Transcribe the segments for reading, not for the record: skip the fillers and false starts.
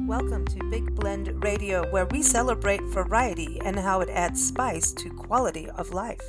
Welcome to Big Blend Radio, where we celebrate variety and how it adds spice to quality of life.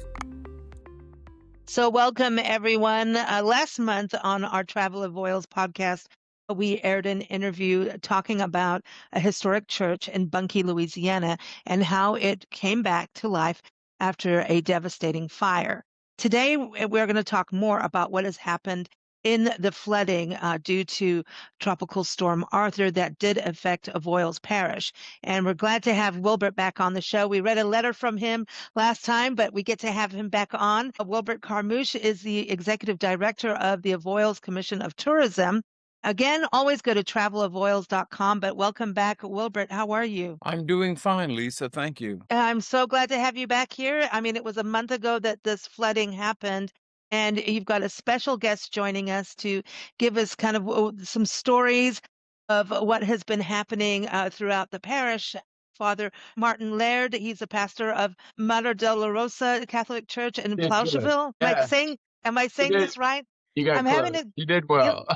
So welcome, everyone. Last month on our Travel Avoyelles podcast, we aired an interview talking about a historic church in Bunkie, Louisiana, and how it came back to life after a devastating fire. Today, we're going to talk more about what has happened in the flooding due to Tropical Storm Arthur that did affect Avoyelles Parish. And we're glad to have Wilbert back on the show. We read a letter from him last time, but we get to have him back on. Wilbert Carmouche is the Executive Director of the Avoyelles Commission of Tourism. Again, always go to travelavoyelles.com, but welcome back, Wilbert. How are you? I'm doing fine, Lisa. Thank you. I'm so glad to have you back here. I mean, it was a month ago that this flooding happened, and you've got a special guest joining us to give us kind of some stories of what has been happening throughout the parish. Father Martin Laird, he's a pastor of Mater Dolorosa Catholic Church in Yeah, good. Plaucheville. Yeah, Am I saying did. this right? You got I'm having close. it. You did You, well.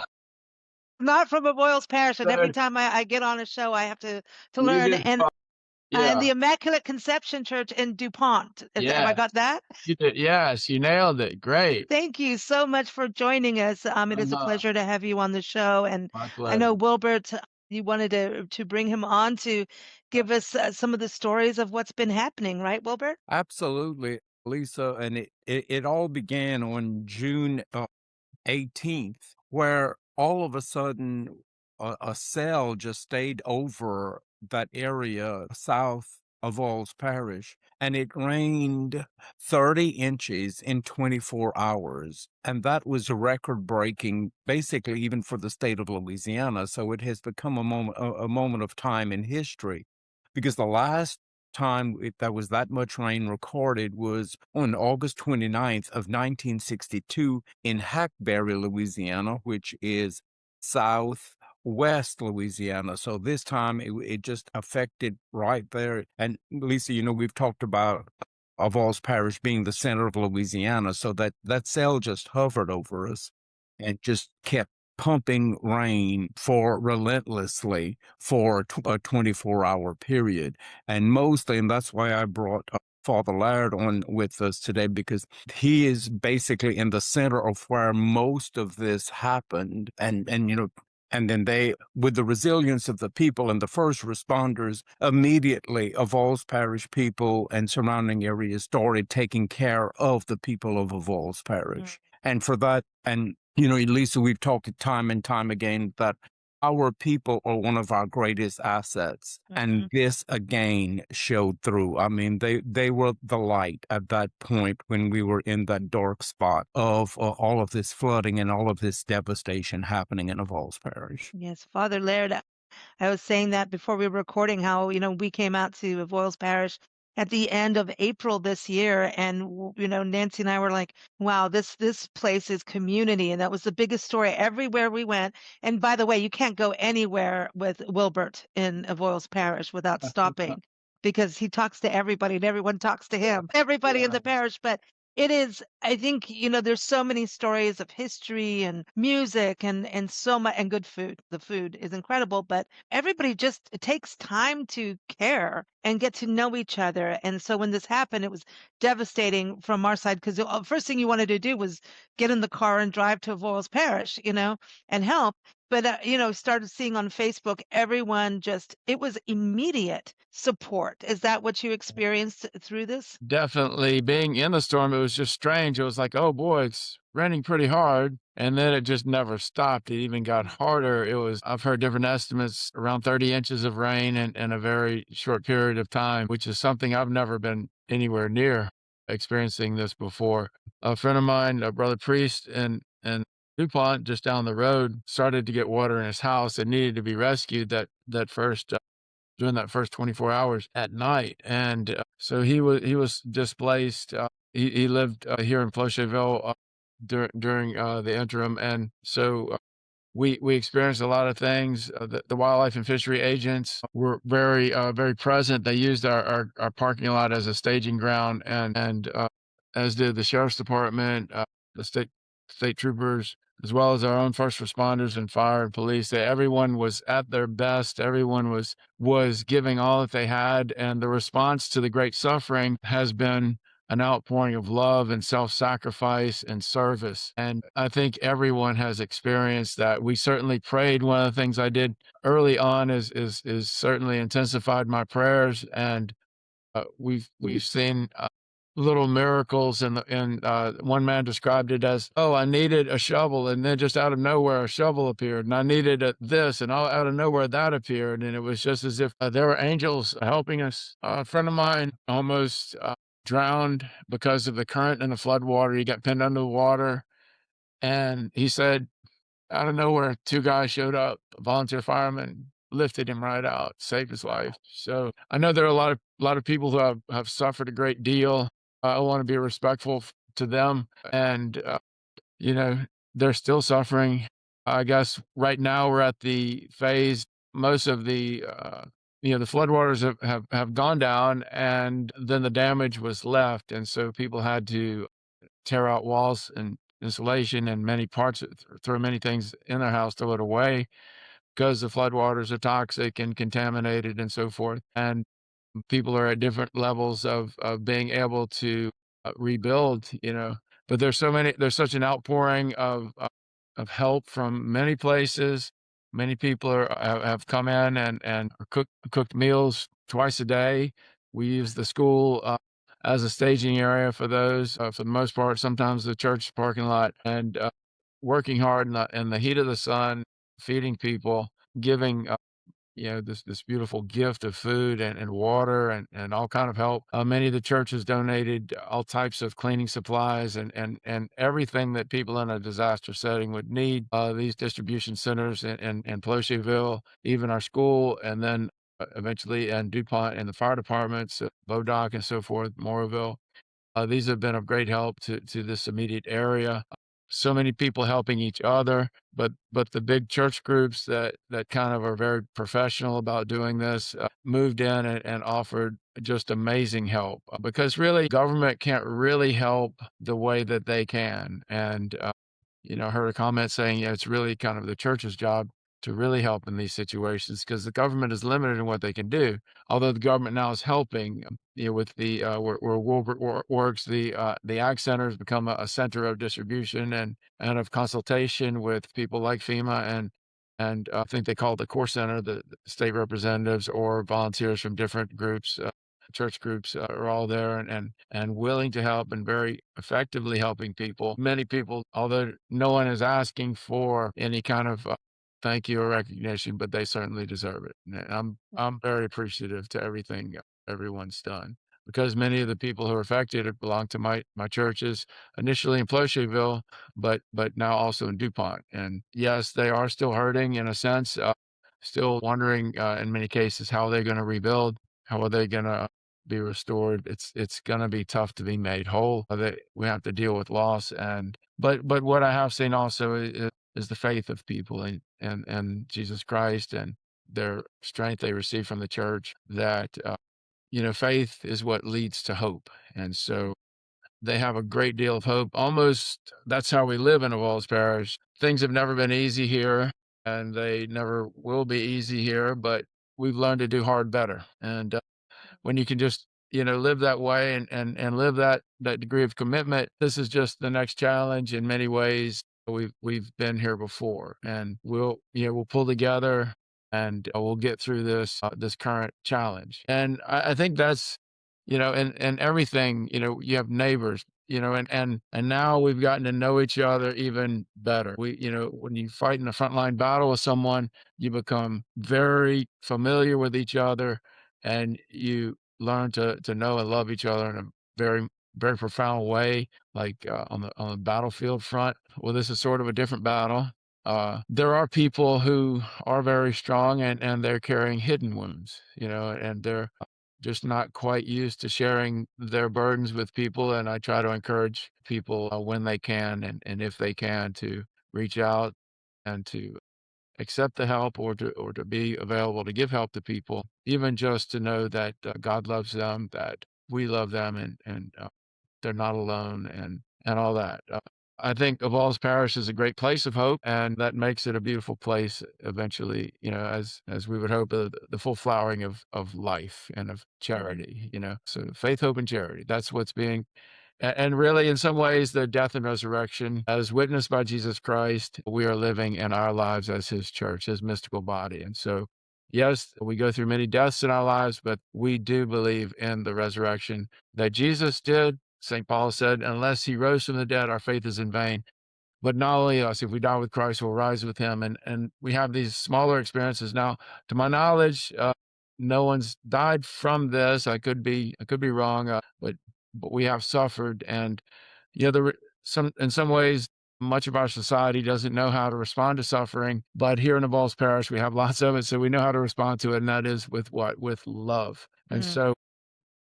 not from Avoyelles Parish, and every Good. time I get on a show, I have to You learn. did And well. the Yeah, Immaculate Conception Church in DuPont. Have I yeah, got that? you did. Yes, you nailed it. Great. Thank you so much for joining us. It is a Uh-huh. pleasure to have you on the show. And My I know pleasure. Wilbert, you wanted to bring him on to give us some of the stories of what's been happening, right, Wilbert? Absolutely, Lisa. And it all began on June 18th, where all of a sudden a cell just stayed over that area south of Avoyelles Parish, and it rained 30 inches in 24 hours. And that was record breaking, basically, even for the state of Louisiana. So it has become a moment of time in history, because the last time that was that much rain recorded was on August 29th of 1962 in Hackberry, Louisiana, which is southwest Louisiana. So this time it just affected right there. And Lisa, we've talked about Avoyelles Parish being the center of Louisiana, so that cell just hovered over us and just kept pumping rain relentlessly for a 24-hour period. And mostly, and that's why I brought Father Laird on with us today, because he is basically in the center of where most of this happened. And then they, with the resilience of the people and the first responders, immediately Avoyelles Parish people and surrounding areas started taking care of the people of Avoyelles Parish. And for that, and Lisa, we've talked time and time again that our people are one of our greatest assets. And this again showed through. I mean, they were the light at that point when we were in that dark spot of all of this flooding and all of this devastation happening in Avoyelles Parish. Yes, Father Laird. I was saying that before we were recording how, we came out to Avoyelles Parish at the end of April this year. And, Nancy and I were like, wow, this place is community. And that was the biggest story everywhere we went. And by the way, you can't go anywhere with Wilbert in Avoyelles Parish without stopping because he talks to everybody and everyone talks to him, everybody in the parish. But it is, I think, there's so many stories of history and music and so much and good food. The food is incredible, but everybody just it takes time to care and get to know each other. And so when this happened, it was devastating from our side because the first thing you wanted to do was get in the car and drive to Avoyelles Parish, and help. But, started seeing on Facebook, everyone it was immediate support. Is that what you experienced through this? Definitely being in the storm, it was just strange. It was like, oh boy, it's raining pretty hard. And then it just never stopped. It even got harder. I've heard different estimates, around 30 inches of rain in a very short period of time, which is something I've never been anywhere near experiencing this before. A friend of mine, a brother priest in DuPont, just down the road, started to get water in his house and needed to be rescued during that first 24 hours at night. And so he was displaced. He lived here in Plaucheville during the interim. And so we experienced a lot of things. The wildlife and fishery agents were very present. They used our parking lot as a staging ground, and as did the sheriff's department, the state troopers, as well as our own first responders and fire and police. Everyone was at their best. Everyone was giving all that they had, and the response to the great suffering has been an outpouring of love and self-sacrifice and service. And I think everyone has experienced that. We certainly prayed. One of the things I did early on is certainly intensified my prayers, and we've seen little miracles. And one man described it as, "Oh, I needed a shovel, and then just out of nowhere a shovel appeared, and I needed this, and out of nowhere that appeared." And it was just as if there were angels helping us. A friend of mine almost drowned because of the current and the flood water. He got pinned under the water, and he said, out of nowhere, two guys showed up, volunteer firemen, lifted him right out, saved his life. So I know there are a lot of people who have suffered a great deal. I want to be respectful to them, and you know, they're still suffering. I guess right now we're at the phase. Most of the the floodwaters have gone down, and then the damage was left, and so people had to tear out walls and insulation and many parts, throw many things in their house, throw it away because the floodwaters are toxic and contaminated and so forth. And people are at different levels of being able to rebuild, but there's such an outpouring of help from many places. Many people have come in and cooked meals twice a day. We use the school as a staging area for those, for the most part, sometimes the church parking lot, and working hard in the heat of the sun, feeding people, giving this beautiful gift of food and water and all kind of help. Many of the churches donated all types of cleaning supplies and everything that people in a disaster setting would need. These distribution centers in Plaucheville, even our school, and then eventually and DuPont and the fire departments, Bodoc and so forth, Morville. These have been of great help to this immediate area. So many people helping each other, but the big church groups that kind of are very professional about doing this moved in and offered just amazing help, because really government can't really help the way that they can. And I heard a comment saying, yeah, it's really kind of the church's job to really help in these situations because the government is limited in what they can do. Although the government now is helping, with the where Wilbert works, the Ag Center has become a center of distribution and of consultation with people like FEMA and I think they call it the Core Center, the state representatives or volunteers from different groups. Church groups are all there and willing to help and very effectively helping people. Many people, although no one is asking for any kind of thank you or recognition, but they certainly deserve it. And I'm very appreciative to everything everyone's done, because many of the people who are affected belong to my churches, initially in Plaucheville, but now also in DuPont. And yes, they are still hurting in a sense, still wondering in many cases how they're going to rebuild, how are they going to be restored. It's gonna be tough to be made whole. That we have to deal with loss, but what I have seen also is the faith of people and Jesus Christ and their strength they receive from the church. That faith is what leads to hope, and so they have a great deal of hope. Almost that's how we live in Avoyelles Parish. Things have never been easy here, and they never will be easy here. But we've learned to do hard better, and when you can just live that way and live that degree of commitment, this is just the next challenge. In many ways we've been here before, and we'll pull together and we'll get through this current challenge. And I think that's and everything. You have neighbors, and now we've gotten to know each other even better. When you fight in a frontline battle with someone, you become very familiar with each other, and you learn to know and love each other in a very, very profound way, like on the battlefield front. Well, this is sort of a different battle. There are people who are very strong and they're carrying hidden wounds, and they're just not quite used to sharing their burdens with people. And I try to encourage people when they can and if they can to reach out and to accept the help or to be available to give help to people, even just to know that God loves them, that we love them, and they're not alone, and all that. I think Avoyelles Parish is a great place of hope, and that makes it a beautiful place eventually, as we would hope, the full flowering of life and of charity, So faith, hope, and charity. That's what's being and really, in some ways, the death and resurrection, as witnessed by Jesus Christ, we are living in our lives as his church, his mystical body. And so, yes, we go through many deaths in our lives, but we do believe in the resurrection that Jesus did. St. Paul said, unless he rose from the dead, our faith is in vain. But not only us, if we die with Christ, we'll rise with him. And we have these smaller experiences. Now, to my knowledge, no one's died from this. I could be wrong, but we have suffered. And in some ways, much of our society doesn't know how to respond to suffering. But here in Avoyelles Parish, we have lots of it, so we know how to respond to it, and that is with what? With love. And Mm. so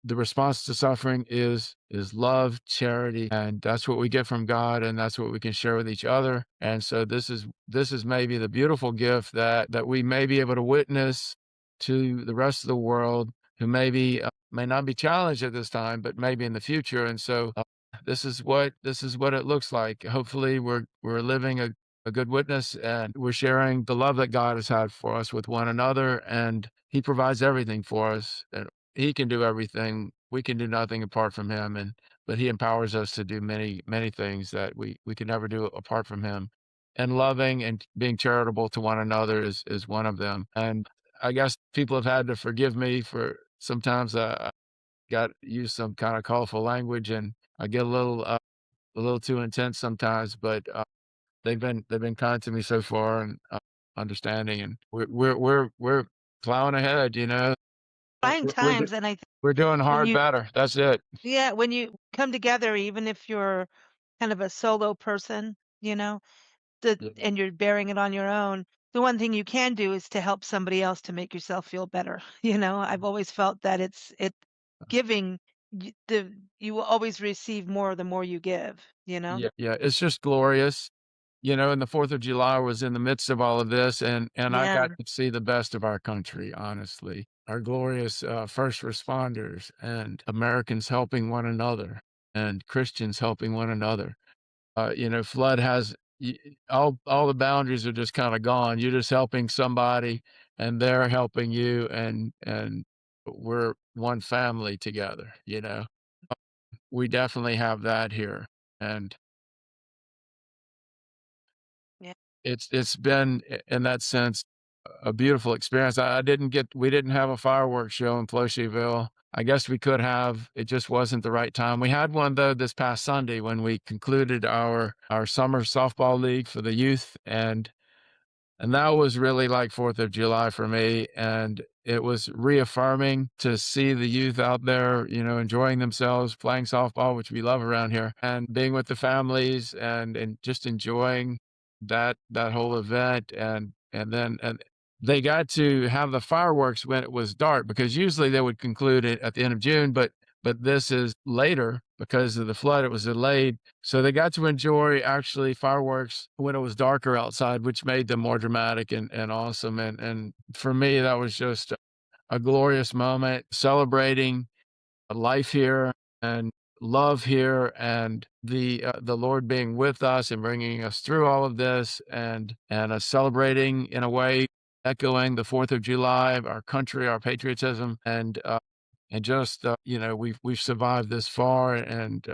the response to suffering is love, charity, and that's what we get from God, and that's what we can share with each other. And so this is maybe the beautiful gift that we may be able to witness to the rest of the world who maybe may not be challenged at this time, but maybe in the future. And so this is what it looks like. Hopefully, we're living a good witness, and we're sharing the love that God has had for us with one another, and He provides everything for us. And he can do everything. We can do nothing apart from him, but he empowers us to do many, many things that we can never do apart from him. And loving and being charitable to one another is one of them. And I guess people have had to forgive me for sometimes I got use some kind of colorful language, and I get a little too intense sometimes. But they've been kind to me so far, and understanding, and we're plowing ahead. Trying We're times, and I think we're doing when hard you better. That's it. yeah, when you come together, even if you're kind of a solo person, Yeah. and you're bearing it on your own, the one thing you can do is to help somebody else to make yourself feel better. I've always felt that it giving you will always receive more the more you give. Yeah, yeah, it's just glorious. And the 4th of July was in the midst of all of this, and I Yeah. got to see the best of our country, honestly. Our glorious first responders and Americans helping one another and Christians helping one another. Flood has all the boundaries are just kind of gone. You're just helping somebody, and they're helping you, and we're one family together. We definitely have that here, and Yeah. it's been in that sense a beautiful experience. We didn't have a fireworks show in Plaucheville. I guess we could have. It just wasn't the right time. We had one though this past Sunday when we concluded our summer softball league for the youth, and that was really like 4th of July for me. And it was reaffirming to see the youth out there, enjoying themselves, playing softball, which we love around here, and being with the families and just enjoying that whole event. And they got to have the fireworks when it was dark, because usually they would conclude it at the end of June, but this is later because of the flood. It was delayed. So they got to enjoy actually fireworks when it was darker outside, which made them more dramatic and awesome. And for me, that was just a glorious moment, celebrating life here and love here, and the Lord being with us and bringing us through all of this, and celebrating in a way, echoing the 4th of July, our country, our patriotism, and just we've survived this far, and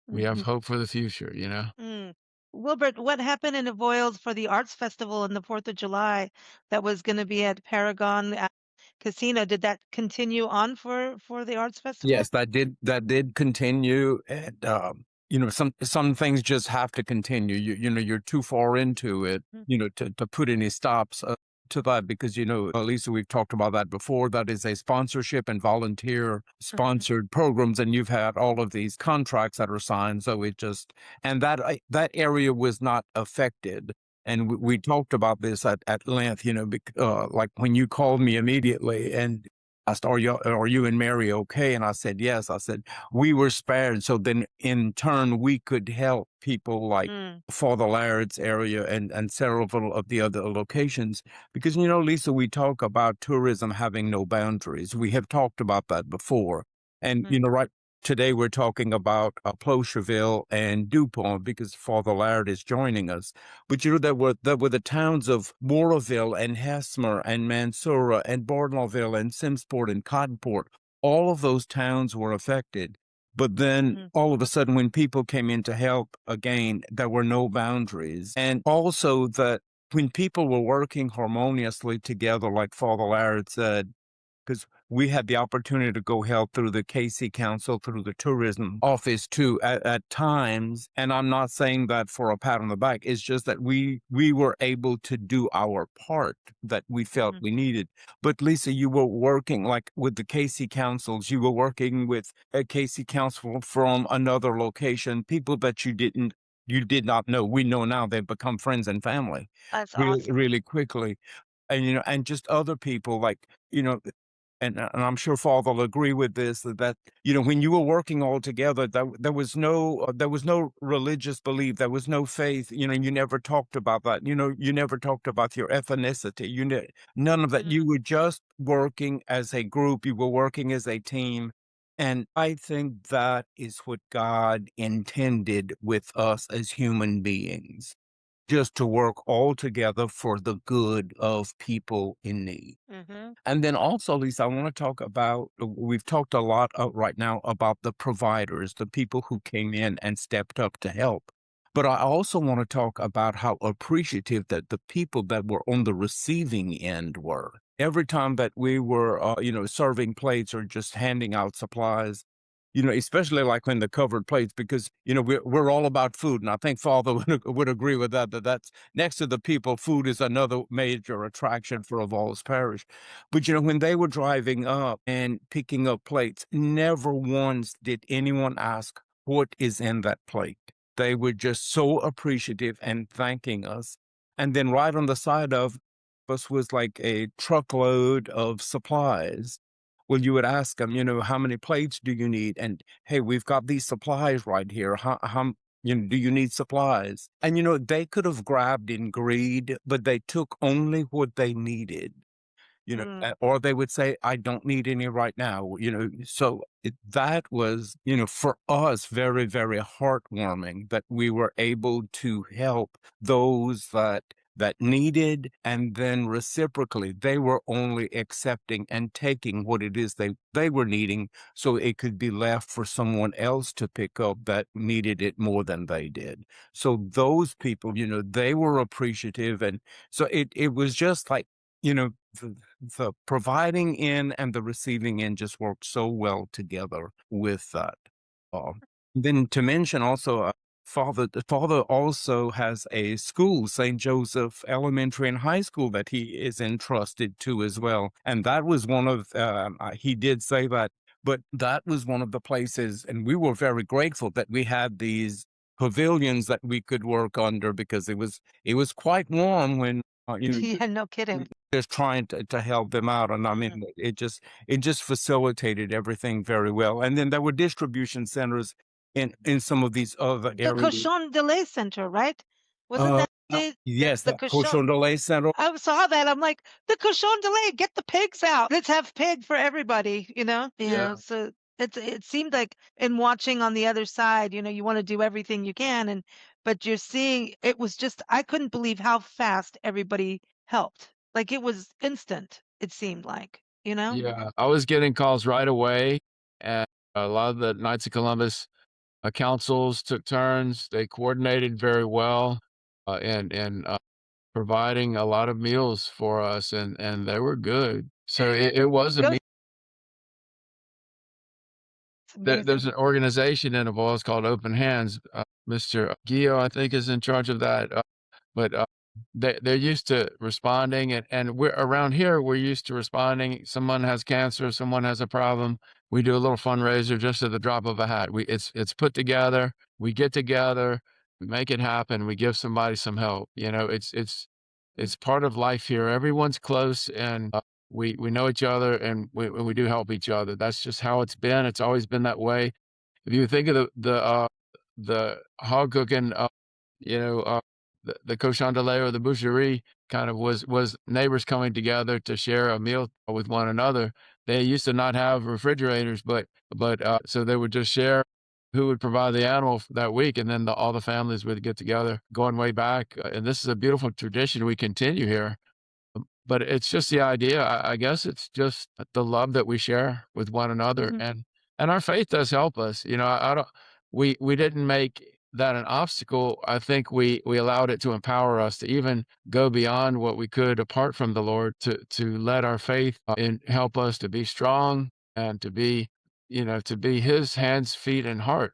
we have Mhm. hope for the future. Mm. Wilbert, what happened in Avoyelles for the Arts Festival on the 4th of July that was going to be at Paragon Casino? Did that continue on for the Arts Festival? Yes, that did continue, and some things just have to continue. You're too far into it, Mm. to put any stops to that, because Lisa, we've talked about that before. That is a sponsorship and volunteer Mhm. sponsored programs, and you've had all of these contracts that are signed. So and that area was not affected. And we talked about this at length, like when you called me immediately and asked, are you and Mary okay? And I said, yes. I said, we were spared. So then in turn, we could help people like Mm. for the Laird's area and several of the other locations. Because, Lisa, we talk about tourism having no boundaries. We have talked about that before. And, Mm. right today we're talking about Plaucheville and DuPont because Father Laird is joining us. But there were the towns of Moraville and Hesmer and Mansoura and Bournonville and Simsport and Cottonport. All of those towns were affected. But then Mhm. all of a sudden, when people came in to help again, there were no boundaries. And also that when people were working harmoniously together, like Father Laird said, because we had the opportunity to go help through the KC Council, through the tourism office too at times. And I'm not saying that for a pat on the back. It's just that we were able to do our part that we felt Mhm. we needed. But Lisa, you were working like with the KC councils. You were working with a KC council from another location, people that you did not know. We know now they've become friends and family That's really, awesome. really quickly. And, and just other people like, and I'm sure Father will agree with this that when you were working all together, there was no religious belief, there was no faith. You never talked about that. You never talked about your ethnicity. None of that. Mhm. You were just working as a group. You were working as a team, and I think that is what God intended with us as human beings, just to work all together for the good of people in need. Mhm. And then also, Lisa, I want to talk about, we've talked a lot right now about the providers, the people who came in and stepped up to help. But I also want to talk about how appreciative that the people that were on the receiving end were. Every time that we were, serving plates or just handing out supplies, especially like when the covered plates, because, we're all about food. And I think Father would agree with that that's next to the people, food is another major attraction for Avoyelles Parish. But when they were driving up and picking up plates, never once did anyone ask what is in that plate. They were just so appreciative and thanking us. And then right on the side of us was like a truckload of supplies. Well, you would ask them, how many plates do you need? And hey, we've got these supplies right here. Do you need supplies? And they could have grabbed in greed, but they took only what they needed. Mm. Or they would say, I don't need any right now, so that was, for us, very, very heartwarming that we were able to help those that needed, and then reciprocally, they were only accepting and taking what it is they were needing, so it could be left for someone else to pick up that needed it more than they did. So those people, they were appreciative, and so it was just like, you know, the providing in and the receiving in just worked so well together with that. Uh, then to mention also, the father also has a school, St. Joseph Elementary and High School, that he is entrusted to as well. And that was one of, he did say that, but that was one of the places, and we were very grateful that we had these pavilions that we could work under because it was quite warm when, Yeah, no kidding. just trying to help them out. And I Mhm. mean, it just facilitated everything very well. And then there were distribution centers in some of these other The areas. Cochon Delay Center, right? Wasn't Uh, that yes, the the Cochon? Cochon de Lait Center. I saw that. I'm like, the cochon de lait, get the pigs out. Let's have pig for everybody, you know? Yeah. So it seemed like in watching on the other side, you want to do everything you can but you're seeing it was just I couldn't believe how fast everybody helped. Like it was instant, it seemed like, you know? Yeah, I was getting calls right away, and a lot of the Knights of Columbus, councils took turns. They coordinated very well, in providing a lot of meals for us, and they were good. So it was a Good. me It's amazing. there's an organization in Avoyelles called Open Hands. Mr. Gio, I think, is in charge of that. But they're used to responding, and we're around here. We're used to responding. Someone has cancer, someone has a problem. We do a little fundraiser just at the drop of a hat. It's put together. We get together, we make it happen. We give somebody some help. It's part of life here. Everyone's close, and we know each other, and we do help each other. That's just how it's been. It's always been that way. If you think of the hog cooking, you know. the cochon de lait or the boucherie kind of was neighbors coming together to share a meal with one another. They used to not have refrigerators, but so they would just share who would provide the animal that week, and then all the families would get together, going way back. And this is a beautiful tradition we continue here. But it's just the idea. I guess it's just the love that we share with one another, Mhm. and our faith does help us. You know, I don't. We didn't make that an obstacle. I think we allowed it to empower us to even go beyond what we could apart from the Lord, to let our faith in help us to be strong and to be, to be His hands, feet, and heart.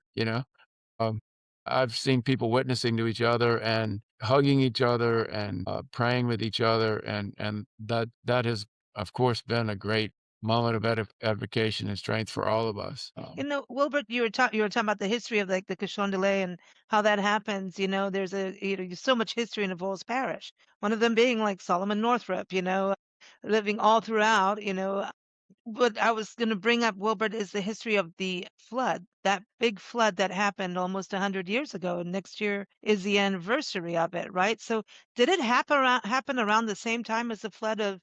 Um, I've seen people witnessing to each other and hugging each other and praying with each other, and that has, of course, been a great moment of edification and strength for all of us. Wilbert, you were talking about the history of like the Cochon de lait and how that happens. There's so much history in Avoyelles Parish. One of them being like Solomon Northrup. Living all throughout. What I was going to bring up, Wilbert, is the history of the flood, that big flood that happened almost 100 years ago. And next year is the anniversary of it, right? So, did it happen around the same time as the flood of,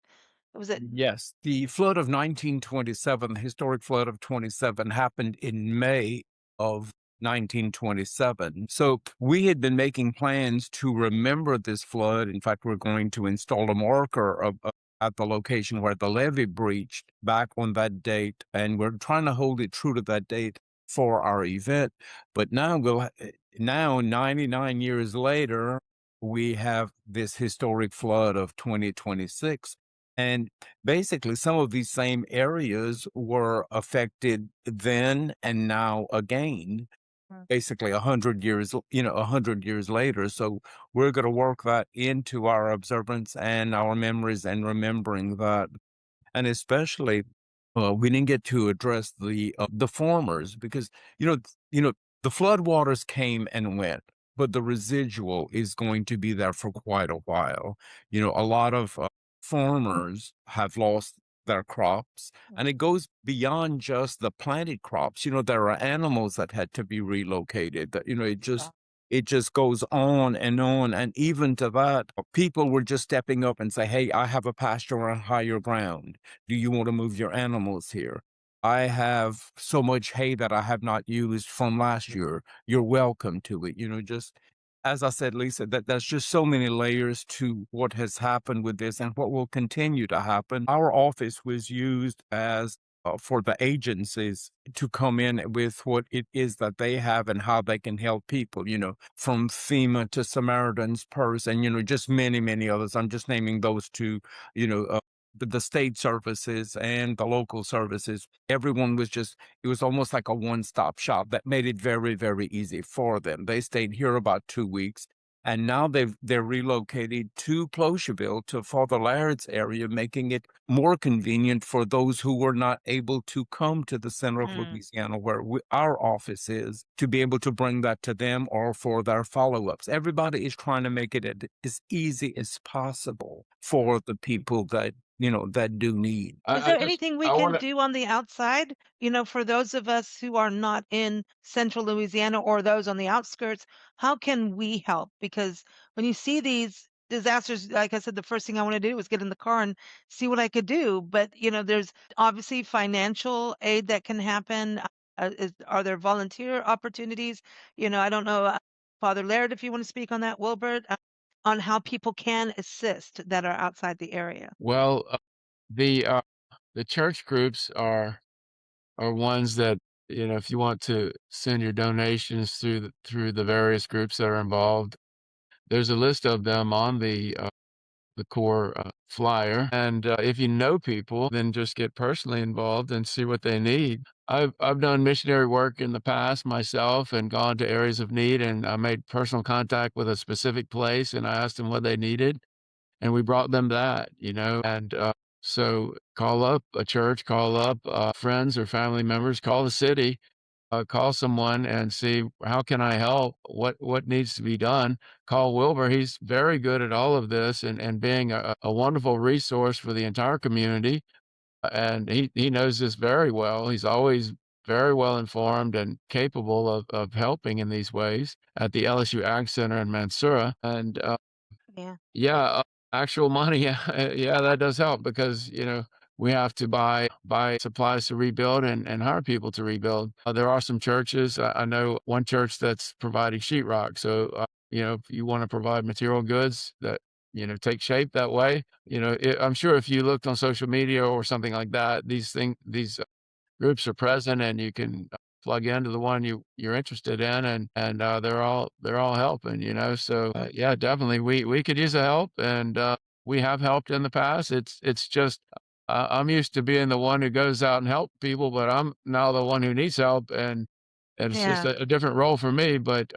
was it? Yes, the flood of 1927, the historic flood of 27, happened in May of 1927. So we had been making plans to remember this flood. In fact, we're going to install a marker at the location where the levee breached back on that date, and we're trying to hold it true to that date for our event. But now 99 years later, we have this historic flood of 2026. And basically, some of these same areas were affected then and now again, Mm. basically 100 years, 100 years later. So we're going to work that into our observance and our memories and remembering that. And especially, we didn't get to address the farmers because you know the floodwaters came and went, but the residual is going to be there for quite a while. A lot of farmers have lost their crops, and it goes beyond just the planted crops. There are animals that had to be relocated. That it just goes on and on, and even to that, people were just stepping up and say, "Hey, I have a pasture on higher ground. Do you want to move your animals here? I have so much hay that I have not used from last year. You're welcome to it." Just as I said, Lisa, there's just so many layers to what has happened with this and what will continue to happen. Our office was used as for the agencies to come in with what it is that they have and how they can help people, from FEMA to Samaritan's Purse and, just many, many others. I'm just naming those two, you know, uh, the state services and the local services. Everyone was it was almost like a one-stop shop that made it very, very easy for them. They stayed here about 2 weeks. And now they're relocated to Plaucheville, to Father Laird's area, making it more convenient for those who were not able to come to the center of Mm. Louisiana, where our office is, to be able to bring that to them or for their follow-ups. Everybody is trying to make it as easy as possible for the people that do need. Is I there just anything we I can want to. do on the outside, for those of us who are not in central Louisiana or those on the outskirts? How can we help? Because when you see these disasters, like I said, the first thing I want to do is get in the car and see what I could do. But, there's obviously financial aid that can happen. Are there volunteer opportunities? I don't know, Father Laird, if you want to speak on that, Wilbert, on how people can assist that are outside the area. Well, the the church groups are ones that, if you want to send your donations through the various groups that are involved, there's a list of them on the core flyer. And if you know people, then just get personally involved and see what they need. I've done missionary work in the past myself and gone to areas of need, and I made personal contact with a specific place and I asked them what they needed, and we brought them that, and so call up a church, call up friends or family members, call the city, call someone and see, how can I help? What needs to be done? Call Wilbur. He's very good at all of this and being a wonderful resource for the entire community. And he knows this very well. He's always very well informed and capable of helping in these ways at the LSU Ag Center in Mansura. And Yeah. yeah, actual money, yeah, yeah, that does help because, we have to buy supplies to rebuild and hire people to rebuild. There are some churches. I know one church that's providing sheetrock. So, if you want to provide material goods that, take shape that way, I'm sure if you looked on social media or something like that, these groups are present and you can plug into the one you're interested in and they're all helping, so yeah, definitely we could use the help and we have helped in the past. It's just I'm used to being the one who goes out and help people, but I'm now the one who needs help, and it's just Yeah. a different role for me, but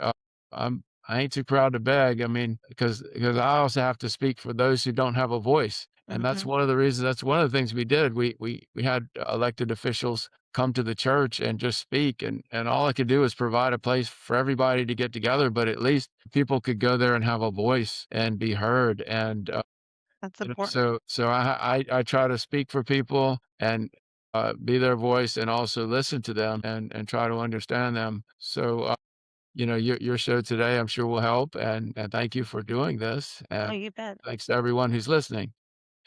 I ain't too proud to beg. I mean, because I also have to speak for those who don't have a voice. And that's Hmm. one of the reasons, that's one of the things we did. We had elected officials come to the church and just speak, and all I could do is provide a place for everybody to get together, but at least people could go there and have a voice and be heard. And That's important. so I try to speak for people and be their voice and also listen to them and try to understand them. So your show today, I'm sure will help, and thank you for doing this, Oh, and you bet. thanks to everyone who's listening.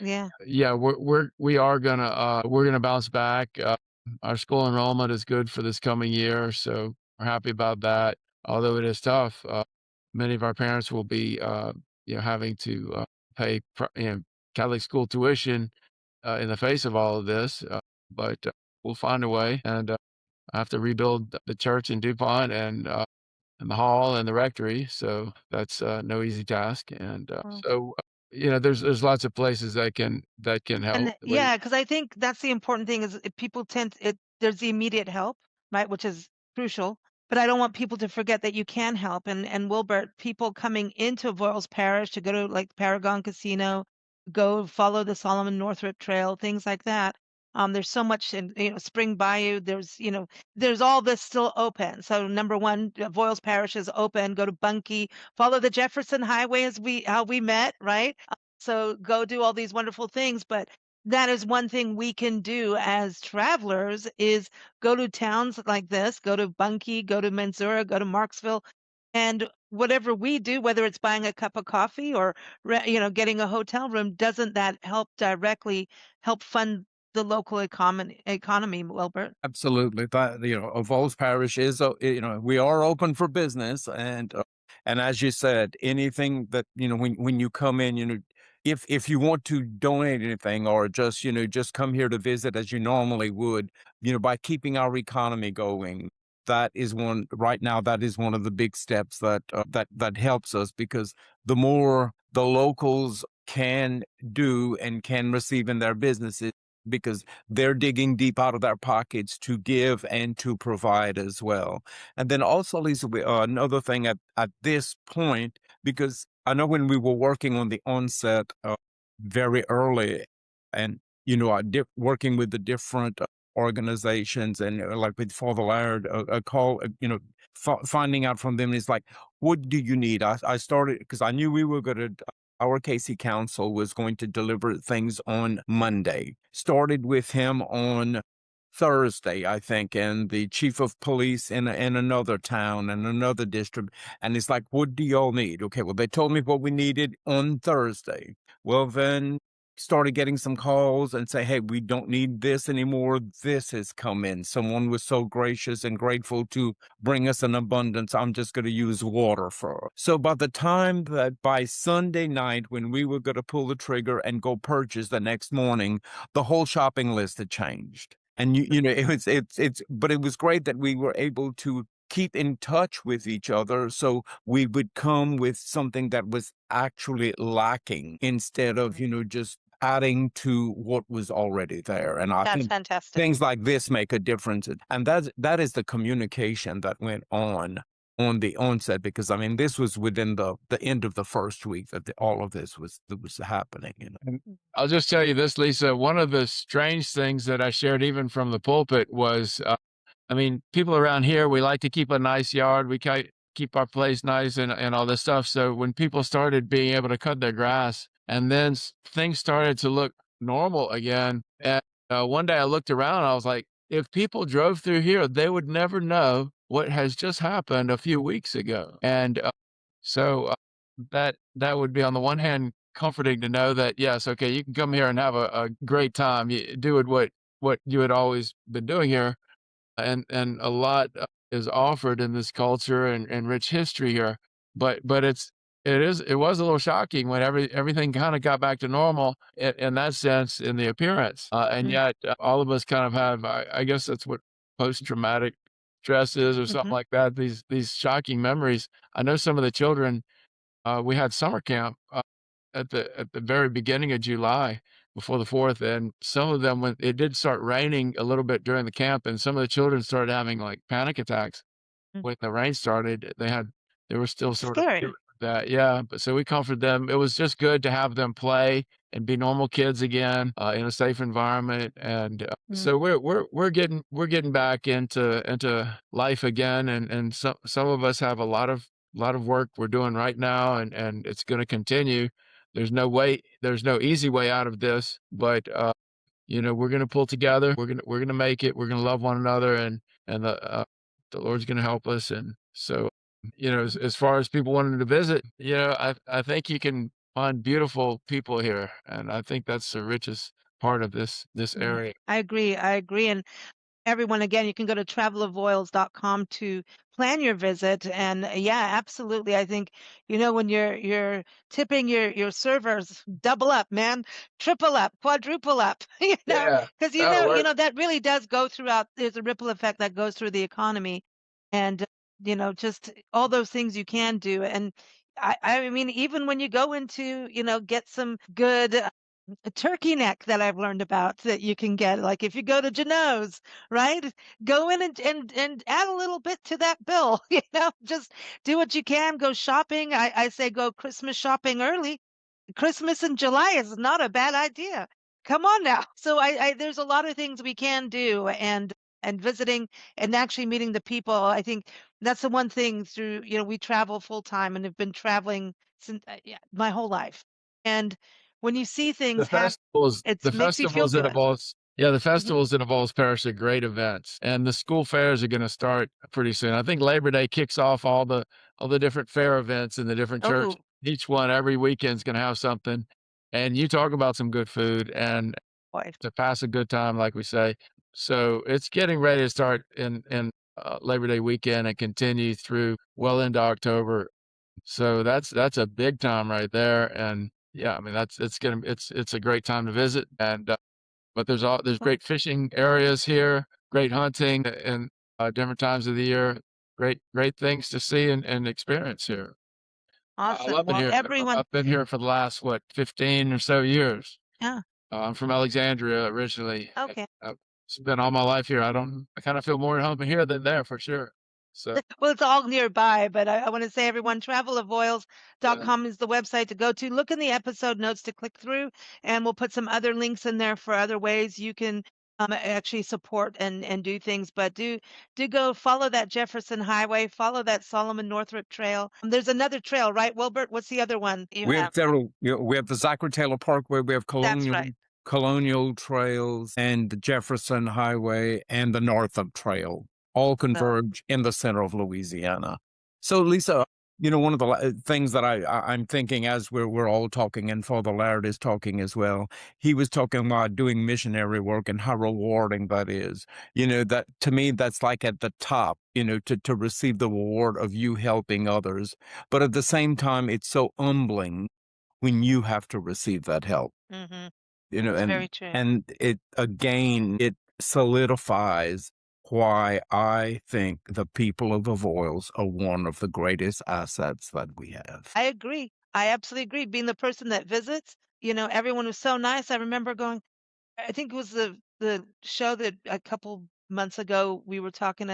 Yeah. Yeah, we are gonna bounce back. Our school enrollment is good for this coming year, so we're happy about that. Although it is tough, many of our parents will be, having to pay Catholic school tuition in the face of all of this, but we'll find a way, and I have to rebuild the church in DuPont and the hall and the rectory, so that's no easy task. And Well, there's lots of places that can help. and yeah, because I think that's the important thing is people tend there's the immediate help, right, which is crucial. But I don't want people to forget that you can help. And Wilbert, people coming into Avoyelles Parish to go to like Paragon Casino, go follow the Solomon Northrop Trail, things like that. There's so much in Spring Bayou. There's all this still open. So number one, Avoyelles Parish is open. Go to Bunkie, follow the Jefferson Highway as how we met, right? So go do all these wonderful things, but that is one thing we can do as travelers is go to towns like this, go to Bunkie, go to Menzura, go to Marksville, and whatever we do, whether it's buying a cup of coffee or getting a hotel room, doesn't that help directly help fund the local economy, Wilbert? Absolutely. That, Avoyelles Parish is, we are open for business. And as you said, anything that, when you come in, if you want to donate anything or just come here to visit as you normally would, by keeping our economy going, right now, that is one of the big steps that helps us because the more the locals can do and can receive in their businesses, because they're digging deep out of their pockets to give and to provide as well. And then also, Lisa, another thing at this point, because I know when we were working on the onset very early, and working with the different organizations and like with Father Laird, a call, finding out from them is like, what do you need? I started because I knew we were going to. Our Casey Council was going to deliver things on Monday. Started with him on Thursday, I think, and the chief of police in another town and another district. And it's like, what do y'all need? Okay, well, they told me what we needed on Thursday. Well, then started getting some calls and say, hey, we don't need this anymore. This has come in. Someone was so gracious and grateful to bring us an abundance. I'm just going to use water for it. So by the time that by Sunday night, when we were going to pull the trigger and go purchase the next morning, the whole shopping list had changed. And but it was great that we were able to keep in touch with each other. So we would come with something that was actually lacking instead of, just adding to what was already there. And I That's think fantastic. things like this make a difference. And that is the communication that went on the onset, because I mean, this was within the end of the first week that all of this was happening. And I'll just tell you this, Lisa, one of the strange things that I shared even from the pulpit was, I mean, people around here, we like to keep a nice yard. We keep our place nice and all this stuff. So when people started being able to cut their grass and then things started to look normal again. And one day I looked around, I was like, if people drove through here, they would never know what has just happened a few weeks ago. And that would be on the one hand comforting to know that yes, okay, you can come here and have a great time. You do it what you had always been doing here, and a lot is offered in this culture and rich history here. But it was a little shocking when everything kind of got back to normal in that sense in the appearance, and Mm-hmm. yet all of us kind of have I guess that's what post traumatic stress is or something Mm-hmm. like that. These shocking memories. I know some of the children. We had summer camp at the very beginning of July before the 4th, and some of them when it did start raining a little bit during the camp, and some of the children started having, like, panic attacks when the rain started. They were still sort of Scary. dealing with that, yeah, but so we comforted them. It was just good to have them play and be normal kids again, in a safe environment, and, Mm. so we're getting back into life again, and some of us have a lot of work we're doing right now, and it's gonna continue. There's no easy way out of this, but, we're gonna pull together. We're gonna make it. We're gonna love one another, and the Lord's gonna help us, and so, as far as people wanting to visit, I think you can find beautiful people here, and I think that's the richest part of this Yeah, area. I agree. I agree. And everyone, again, you can go to travelavoyelles.com to plan your visit. And yeah, absolutely. I think, when you're tipping your servers, double up, man, triple up, quadruple up, Yeah, because that'll work. that really does go throughout. There's a ripple effect that goes through the economy, and just all those things you can do. And I mean, even when you go into, get some good a turkey neck that I've learned about that you can get. Like if you go to Geno's, right? Go in and add a little bit to that bill, just do what you can, go shopping. I say go Christmas shopping early. Christmas in July is not a bad idea. Come on now. So I there's a lot of things we can do and visiting and actually meeting the people. I think that's the one thing through, we travel full time and have been traveling since yeah, my whole life. And when you see The things happen, festivals it the makes you feel festivals in good. Avoyelles yeah, the Mhm. festivals in Avoyelles Parish are great events, and the school fairs are gonna start pretty soon. I think Labor Day kicks off all the different fair events in the different churches. Oh Each one every weekend's gonna have something, and you talk about some good food and boy. to pass a good time, like we say. So, it's getting ready to start in Labor Day weekend and continue through well into October. So that's a big time right there, and yeah, I mean, it's a great time to visit, and, but there's Cool. great fishing areas here, great hunting in, different times of the year, great things to see and experience here. I Awesome. love it Well, here. everyone, I've been here for the last, what, 15 or so years. yeah. I'm from Alexandria originally. Okay. I've spent all my life here. I kinda feel more at home here than there for sure. So, Well, it's all nearby, but I want to say mm, everyone, yeah. travelavoyelles.com is the website to go to. Look in the episode notes to click through, and we'll put some other links in there for other ways you can actually support and do things. But do go follow that Jefferson Highway, follow that Solomon Northrop Trail. There's another trail, right, Wilbert? What's the other one you We have have? several, we have the Zachary Taylor Parkway, we have That's right. Colonial Trails and the Jefferson Highway and the Northup Trail all So converge in the center of Louisiana. So Lisa, one of the things that I'm thinking as we're all talking and Father Laird is talking as well, he was talking about doing missionary work and how rewarding that is. That to me, that's like at the top, to receive the reward of you helping others. But at the same time, it's so humbling when you have to receive that help, hmm you know, it's and very true. and it again, it solidifies why I think the people of Avoyelles are one of the greatest assets that we have. I agree. I absolutely agree. Being the person that visits, everyone was so nice. I remember going, I think it was the show that a couple months ago we were talking.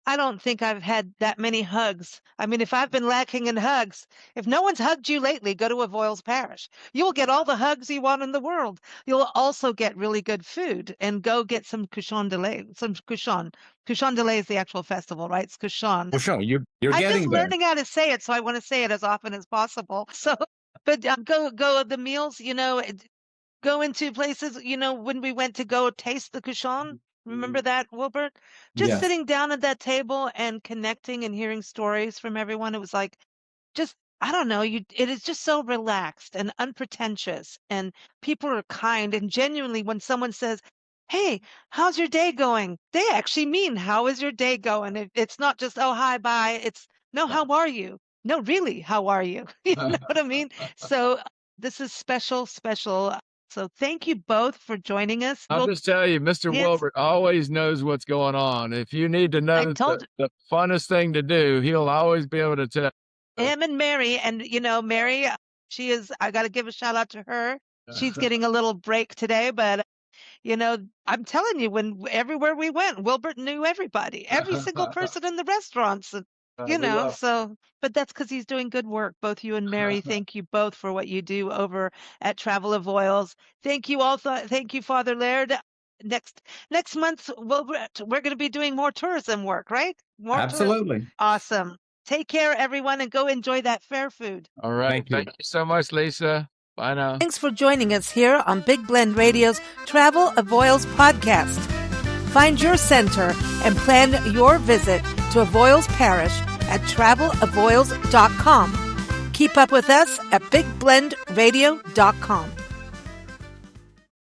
I don't think I've had that many hugs. I mean, if I've been lacking in hugs, if no one's hugged you lately, go to Avoyelles Parish. You'll get all the hugs you want in the world. You'll also get really good food and go get some couchon de lait, some couchon. Couchon de lait is the actual festival, right? It's couchon. Well, sure, you're I'm just getting there. learning how to say it, so I want to say it as often as possible. So, but go the meals, go into places, when we went to go taste the couchon. Remember that, Wilbert? Just Yes. sitting down at that table and connecting and hearing stories from everyone. It was like, just, I don't know, it is just so relaxed and unpretentious, and people are kind, and genuinely when someone says, "Hey, how's your day going?" They actually mean, "How is your day going?" It's not just, "Oh, hi, bye." It's, "No, how are you?" "No, really, how are you?" You know what I mean? So this is special, special. So thank you both for joining us. I'll just tell you, Mr. Yes, Wilbert always knows what's going on. If you need to I know told the funnest thing to do, he'll always be able to tell. him and Mary, and Mary, she is, I got to give a shout out to her. She's getting a little break today, but I'm telling you, everywhere we went, Wilbert knew everybody, every single person in the restaurants, and, We will. so, but that's because he's doing good work. Both you and Mary, thank you both for what you do over at Travel Avoyelles. Thank you also. Thank you, Father Laird. Next month, we're going to be doing more tourism work, right? More tourism. Absolutely. Awesome. Take care, everyone, and go enjoy that fair food. All right. Thank you. Thank you so much, Lisa. Bye now. Thanks for joining us here on Big Blend Radio's Travel Avoyelles podcast. Find your center and plan your visit to Avoyelles Parish at travelavoyelles.com. Keep up with us at bigblendradio.com.